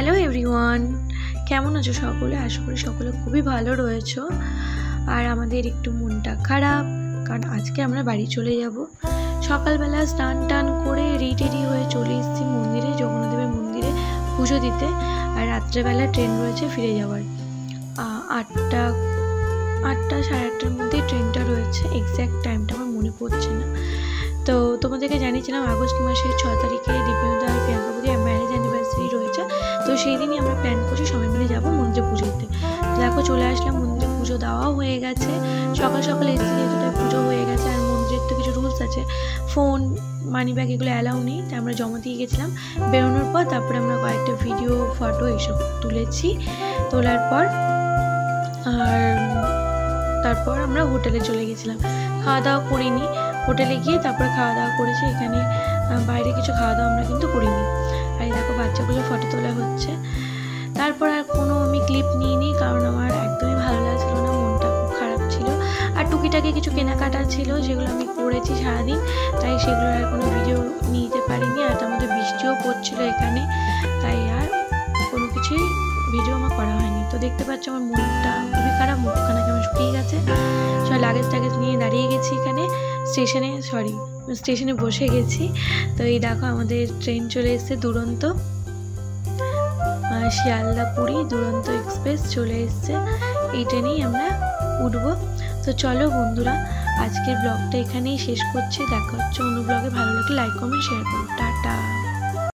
Hello everyone, কেমন আছো সকলে? আশা করি সকলে খুবই ভালো রয়েছো। আর আমাদের একটু মনটা খারাপ, কারণ আজকে আমরা বাড়ি চলে যাব। সকালবেলা স্নান টান করে রেডি হয়ে চলে এসেছি মন্দিরে, জগন্নাথদেবের মন্দিরে পুজো দিতে। আর রাত্রেবেলা ট্রেন রয়েছে ফিরে যাওয়ার, 8টা সাড়ে 8টার মধ্যে ট্রেনটা রয়েছে। এক্স্যাক্ট টাইমটা আমার মনে পড়ছে না। তো তোমাদেরকে জানিয়েছিলাম আগস্ট মাসের 6 তারিখে দীপেন্দা আর প্রিয়াঙ্কাবুদি ম্যারেজ অ্যানিভার্সারি রয়েছে। তো সেই দিনই আমরা প্ল্যান করছি সবাই মিলে যাবো মন্দিরে পুজো দিতে। দেখো চলে আসলাম, মন্দিরে পুজো দেওয়াও হয়ে গেছে। সকাল সকাল এসে যেহেতুটা পুজো হয়ে গেছে। আর মন্দিরের তো কিছু রুলস আছে, ফোন মানি ব্যাগ এগুলো অ্যালাউ নেই। তাই আমরা জমা দিয়ে গেছিলাম। বেরোনোর পর তারপরে আমরা কয়েকটা ভিডিও ফটো এসব তুলেছি। তোলার পর তারপর আমরা হোটেলে চলে গেছিলাম। খাওয়া দাওয়া করিনি, হোটেলে গিয়ে তারপরে খাওয়া দাওয়া করেছি। এখানে বাইরে কিছু খাওয়া দাওয়া আমরা কিন্তু করিনি। আর দেখো বাচ্চাগুলো ফটো তোলা হচ্ছে। তারপর আর কোনো আমি ক্লিপ নিইনি, কারণ আমার একদমই ভালো লাগছিল না, মনটা খুব খারাপ ছিল। আর টুকিটাকি কিছু কেনাকাটা ছিল যেগুলো আমি করেছি সারাদিন, তাই সেগুলোর আর কোনো ভিডিও নিতে পারিনি। আর তার মধ্যে বৃষ্টিও পড়ছিল এখানে, তাই আর কোনো কিছুই ভিডিও আমার করা হয়নি। তো দেখতে পাচ্ছ আমার মনটা খুবই খারাপ, মুখখানা কেমন শুকিয়ে গেছে। সব লাগেজ টাগেজ নিয়ে দাঁড়িয়ে গেছি এখানে স্টেশনে বসে গেছি। তো এই দেখো আমাদের ট্রেন চলে এসেছে, দুরন্ত শিয়ালদা পুরী দুরন্ত এক্সপ্রেস চলে এসেছে। এই ট্রেনেই আমরা উঠবো। তো চলো বন্ধুরা, আজকের ব্লগটা এখানেই শেষ করছি। দেখা হচ্ছে অন্য ব্লগে। ভালো লাগলে লাইক কমেন্ট শেয়ার করো। টাটা।